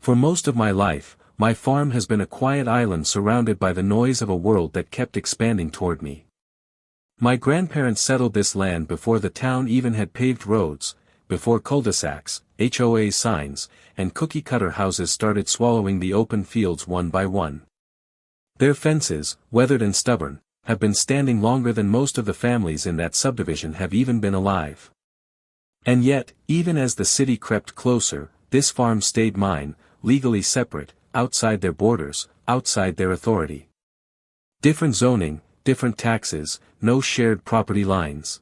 For most of my life, my farm has been a quiet island surrounded by the noise of a world that kept expanding toward me. My grandparents settled this land before the town even had paved roads, before cul-de-sacs, HOA signs, and cookie-cutter houses started swallowing the open fields one by one. Their fences, weathered and stubborn, have been standing longer than most of the families in that subdivision have even been alive. And yet, even as the city crept closer, this farm stayed mine, legally separate, outside their borders, outside their authority. Different zoning, different taxes, no shared property lines.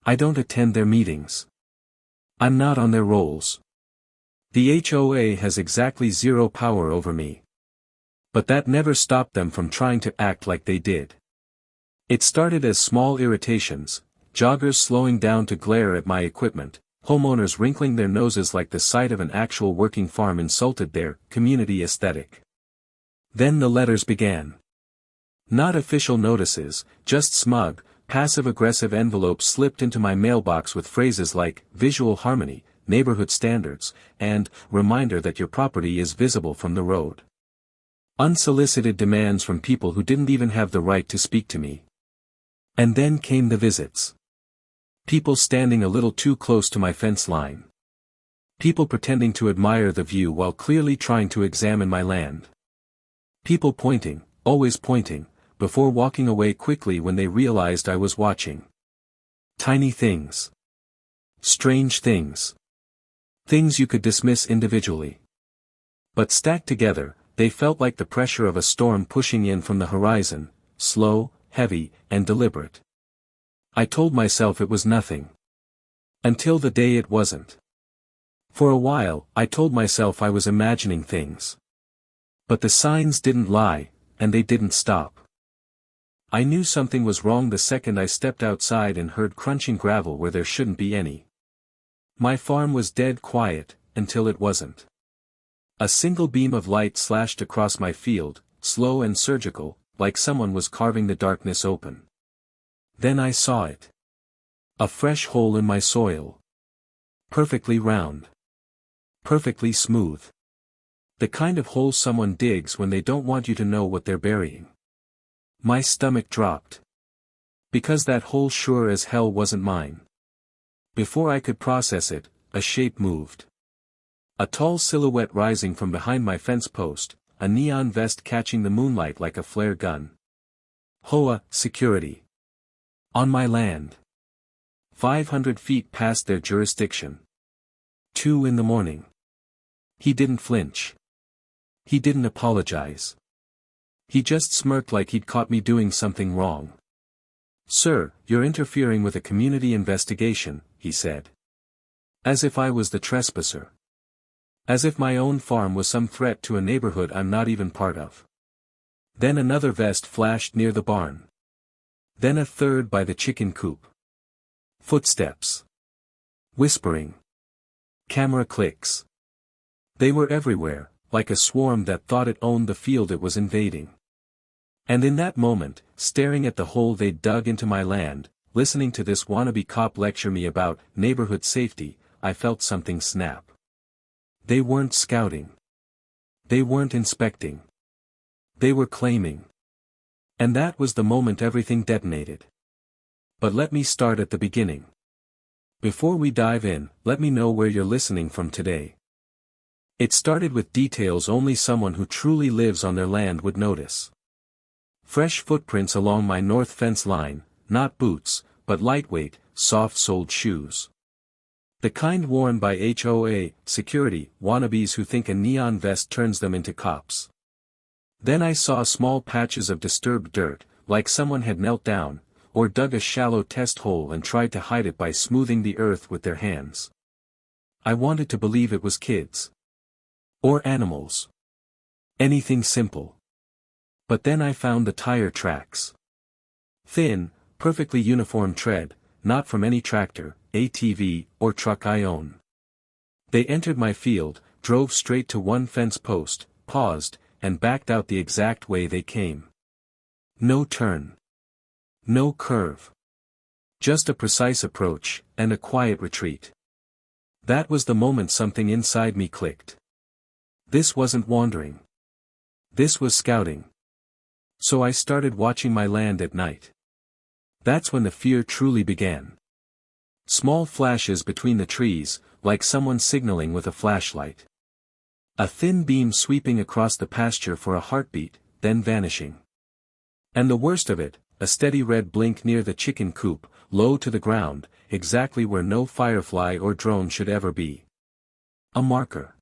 I don't attend their meetings. I'm not on their rolls. The HOA has exactly zero power over me. But that never stopped them from trying to act like they did. It started as small irritations, joggers slowing down to glare at my equipment, homeowners wrinkling their noses like the sight of an actual working farm insulted their community aesthetic. Then the letters began. Not official notices, just smug, passive-aggressive envelopes slipped into my mailbox with phrases like, visual harmony, neighborhood standards, and, reminder that your property is visible from the road. Unsolicited demands from people who didn't even have the right to speak to me. And then came the visits. People standing a little too close to my fence line. People pretending to admire the view while clearly trying to examine my land. People pointing, always pointing, before walking away quickly when they realized I was watching. Tiny things. Strange things. Things you could dismiss individually. But stacked together, they felt like the pressure of a storm pushing in from the horizon, slow, heavy, and deliberate. I told myself it was nothing. Until the day it wasn't. For a while, I told myself I was imagining things. But the signs didn't lie, and they didn't stop. I knew something was wrong the second I stepped outside and heard crunching gravel where there shouldn't be any. My farm was dead quiet, until it wasn't. A single beam of light slashed across my field, slow and surgical, like someone was carving the darkness open. Then I saw it. A fresh hole in my soil. Perfectly round. Perfectly smooth. The kind of hole someone digs when they don't want you to know what they're burying. My stomach dropped. Because that hole sure as hell wasn't mine. Before I could process it, a shape moved. A tall silhouette rising from behind my fence post, a neon vest catching the moonlight like a flare gun. HOA Security. On my land. 500 feet past their jurisdiction. 2 in the morning. He didn't flinch. He didn't apologize. He just smirked like he'd caught me doing something wrong. "Sir, you're interfering with a community investigation," he said. As if I was the trespasser. As if my own farm was some threat to a neighborhood I'm not even part of. Then another vest flashed near the barn. Then a third by the chicken coop. Footsteps. Whispering. Camera clicks. They were everywhere, like a swarm that thought it owned the field it was invading. And in that moment, staring at the hole they'd dug into my land, listening to this wannabe cop lecture me about neighborhood safety, I felt something snap. They weren't scouting. They weren't inspecting. They were claiming. And that was the moment everything detonated. But let me start at the beginning. Before we dive in, let me know where you're listening from today. It started with details only someone who truly lives on their land would notice. Fresh footprints along my north fence line, not boots, but lightweight, soft-soled shoes. The kind worn by HOA security wannabes who think a neon vest turns them into cops. Then I saw small patches of disturbed dirt, like someone had knelt down, or dug a shallow test hole and tried to hide it by smoothing the earth with their hands. I wanted to believe it was kids. Or animals. Anything simple. But then I found the tire tracks. Thin, perfectly uniform tread, not from any tractor, ATV, or truck I own. They entered my field, drove straight to one fence post, paused, and backed out the exact way they came. No turn. No curve. Just a precise approach, and a quiet retreat. That was the moment something inside me clicked. This wasn't wandering. This was scouting. So I started watching my land at night. That's when the fear truly began. Small flashes between the trees, like someone signaling with a flashlight. A thin beam sweeping across the pasture for a heartbeat, then vanishing. And the worst of it, a steady red blink near the chicken coop, low to the ground, exactly where no firefly or drone should ever be. A marker.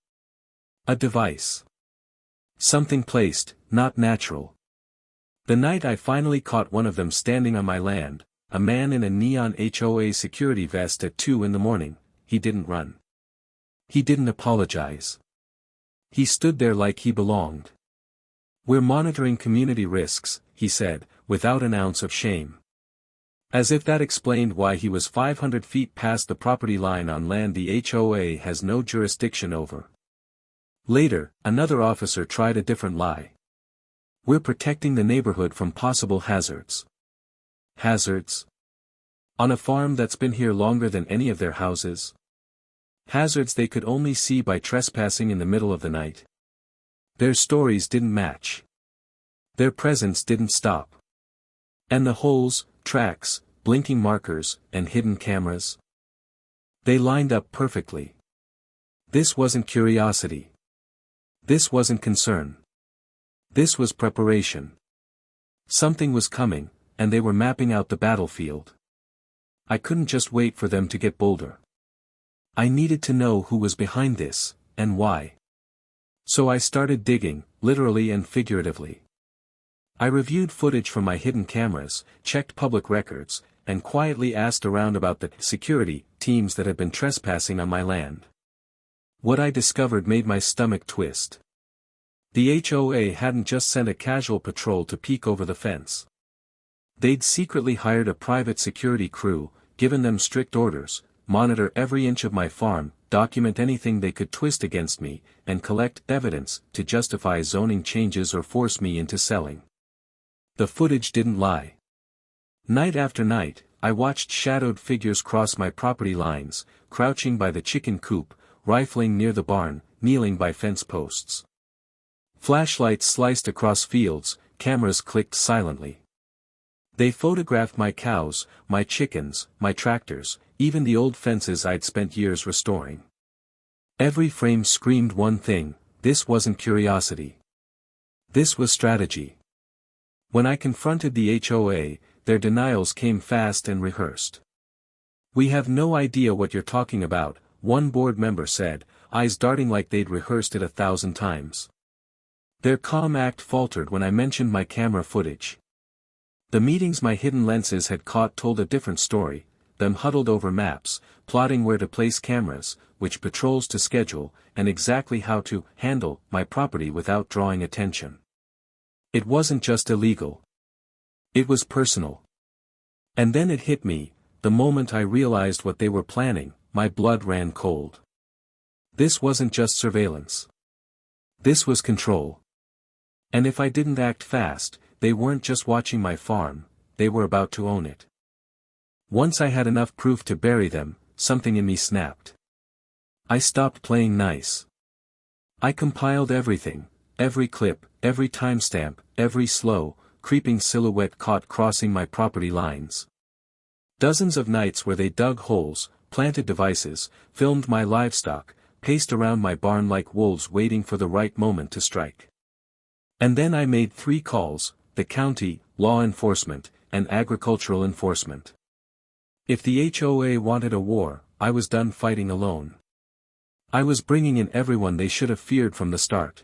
A device. Something placed, not natural. The night I finally caught one of them standing on my land, a man in a neon HOA security vest at 2 in the morning, he didn't run. He didn't apologize. He stood there like he belonged. "We're monitoring community risks," he said, without an ounce of shame. As if that explained why he was 500 feet past the property line on land the HOA has no jurisdiction over. Later, another officer tried a different lie. "We're protecting the neighborhood from possible hazards." Hazards? On a farm that's been here longer than any of their houses? Hazards they could only see by trespassing in the middle of the night. Their stories didn't match. Their presence didn't stop. And the holes, tracks, blinking markers, and hidden cameras? They lined up perfectly. This wasn't curiosity. This wasn't concern. This was preparation. Something was coming, and they were mapping out the battlefield. I couldn't just wait for them to get bolder. I needed to know who was behind this, and why. So I started digging, literally and figuratively. I reviewed footage from my hidden cameras, checked public records, and quietly asked around about the security teams that had been trespassing on my land. What I discovered made my stomach twist. The HOA hadn't just sent a casual patrol to peek over the fence. They'd secretly hired a private security crew, given them strict orders: monitor every inch of my farm, document anything they could twist against me, and collect evidence to justify zoning changes or force me into selling. The footage didn't lie. Night after night, I watched shadowed figures cross my property lines, crouching by the chicken coop, rifling near the barn, kneeling by fence posts. Flashlights sliced across fields, cameras clicked silently. They photographed my cows, my chickens, my tractors, even the old fences I'd spent years restoring. Every frame screamed one thing: this wasn't curiosity. This was strategy. When I confronted the HOA, their denials came fast and rehearsed. "We have no idea what you're talking about," one board member said, eyes darting like they'd rehearsed it 1,000 times. Their calm act faltered when I mentioned my camera footage. The meetings my hidden lenses had caught told a different story, them huddled over maps, plotting where to place cameras, which patrols to schedule, and exactly how to handle my property without drawing attention. It wasn't just illegal. It was personal. And then it hit me, the moment I realized what they were planning, my blood ran cold. This wasn't just surveillance. This was control. And if I didn't act fast, they weren't just watching my farm, they were about to own it. Once I had enough proof to bury them, something in me snapped. I stopped playing nice. I compiled everything, every clip, every timestamp, every slow, creeping silhouette caught crossing my property lines. Dozens of nights where they dug holes, planted devices, filmed my livestock, paced around my barn like wolves waiting for the right moment to strike. And then I made 3 calls: the county, law enforcement, and agricultural enforcement. If the HOA wanted a war, I was done fighting alone. I was bringing in everyone they should have feared from the start.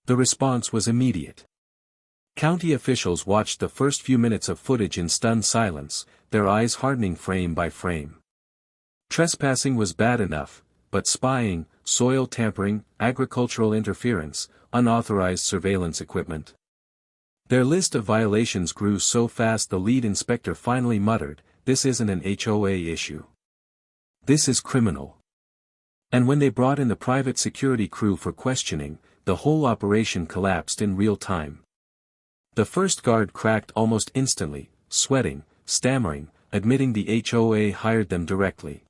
The response was immediate. County officials watched the first few minutes of footage in stunned silence, their eyes hardening frame by frame. Trespassing was bad enough, but spying, soil tampering, agricultural interference, unauthorized surveillance equipment. Their list of violations grew so fast the lead inspector finally muttered, "This isn't an HOA issue. This is criminal." And when they brought in the private security crew for questioning, the whole operation collapsed in real time. The first guard cracked almost instantly, sweating, stammering, admitting the HOA hired them directly.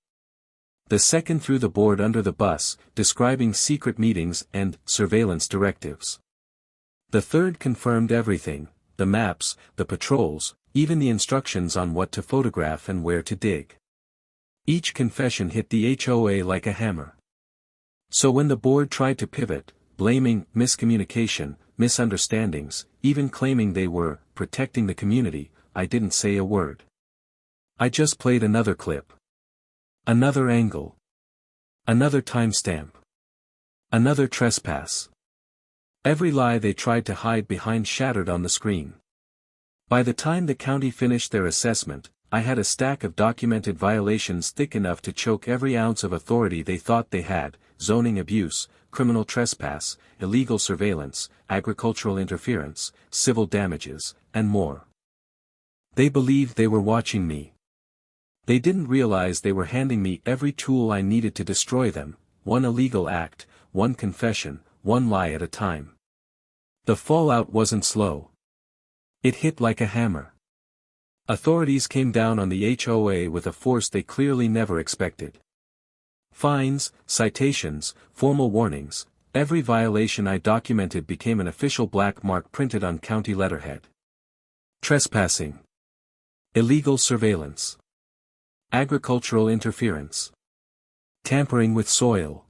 The second threw the board under the bus, describing secret meetings and surveillance directives. The third confirmed everything, the maps, the patrols, even the instructions on what to photograph and where to dig. Each confession hit the HOA like a hammer. So when the board tried to pivot, blaming miscommunication, misunderstandings, even claiming they were protecting the community, I didn't say a word. I just played another clip. Another angle. Another timestamp. Another trespass. Every lie they tried to hide behind shattered on the screen. By the time the county finished their assessment, I had a stack of documented violations thick enough to choke every ounce of authority they thought they had: zoning abuse, criminal trespass, illegal surveillance, agricultural interference, civil damages, and more. They believed they were watching me. They didn't realize they were handing me every tool I needed to destroy them, one illegal act, one confession, one lie at a time. The fallout wasn't slow. It hit like a hammer. Authorities came down on the HOA with a force they clearly never expected. Fines, citations, formal warnings, every violation I documented became an official black mark printed on county letterhead. Trespassing. Illegal surveillance. Agricultural interference. Tampering with soil.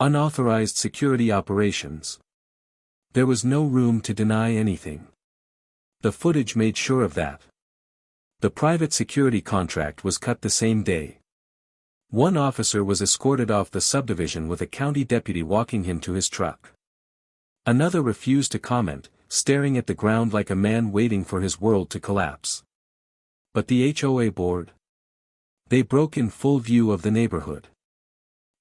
Unauthorized security operations. There was no room to deny anything. The footage made sure of that. The private security contract was cut the same day. One officer was escorted off the subdivision with a county deputy walking him to his truck. Another refused to comment, staring at the ground like a man waiting for his world to collapse. But the HOA board? They broke in full view of the neighborhood.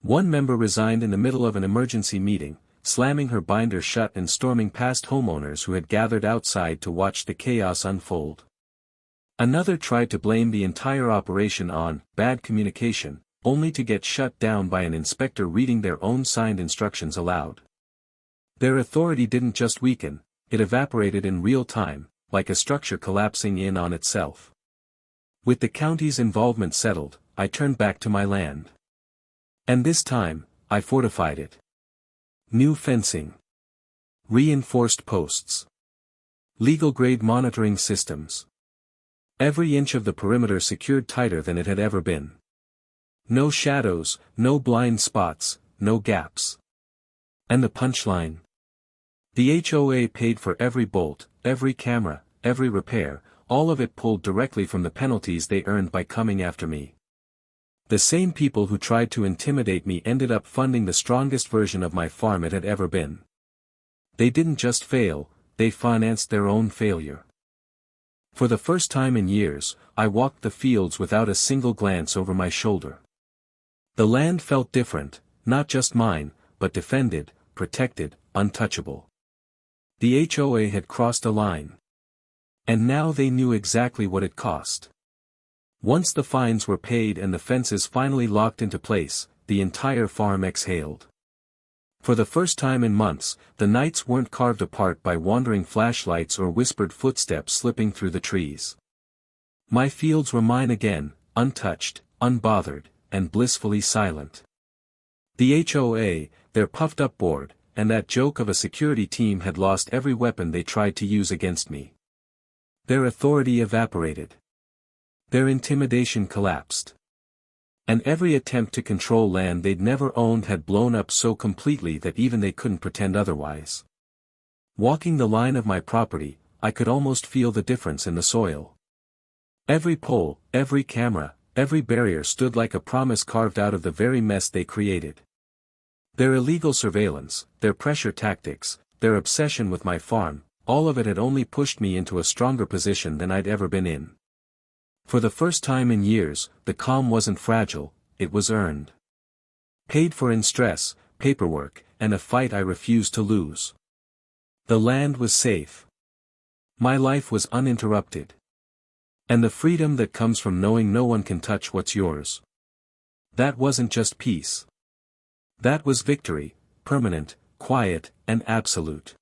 One member resigned in the middle of an emergency meeting, slamming her binder shut and storming past homeowners who had gathered outside to watch the chaos unfold. Another tried to blame the entire operation on bad communication, only to get shut down by an inspector reading their own signed instructions aloud. Their authority didn't just weaken, it evaporated in real time, like a structure collapsing in on itself. With the county's involvement settled, I turned back to my land. And this time, I fortified it. New fencing. Reinforced posts. Legal-grade monitoring systems. Every inch of the perimeter secured tighter than it had ever been. No shadows, no blind spots, no gaps. And the punchline? The HOA paid for every bolt, every camera, every repair, all of it pulled directly from the penalties they earned by coming after me. The same people who tried to intimidate me ended up funding the strongest version of my farm it had ever been. They didn't just fail, they financed their own failure. For the first time in years, I walked the fields without a single glance over my shoulder. The land felt different, not just mine, but defended, protected, untouchable. The HOA had crossed a line. And now they knew exactly what it cost. Once the fines were paid and the fences finally locked into place, the entire farm exhaled. For the first time in months, the nights weren't carved apart by wandering flashlights or whispered footsteps slipping through the trees. My fields were mine again, untouched, unbothered, and blissfully silent. The HOA, their puffed-up board, and that joke of a security team had lost every weapon they tried to use against me. Their authority evaporated. Their intimidation collapsed. And every attempt to control land they'd never owned had blown up so completely that even they couldn't pretend otherwise. Walking the line of my property, I could almost feel the difference in the soil. Every pole, every camera, every barrier stood like a promise carved out of the very mess they created. Their illegal surveillance, their pressure tactics, their obsession with my farm, all of it had only pushed me into a stronger position than I'd ever been in. For the first time in years, the calm wasn't fragile, it was earned. Paid for in stress, paperwork, and a fight I refused to lose. The land was safe. My life was uninterrupted. And the freedom that comes from knowing no one can touch what's yours. That wasn't just peace. That was victory, permanent, quiet, and absolute.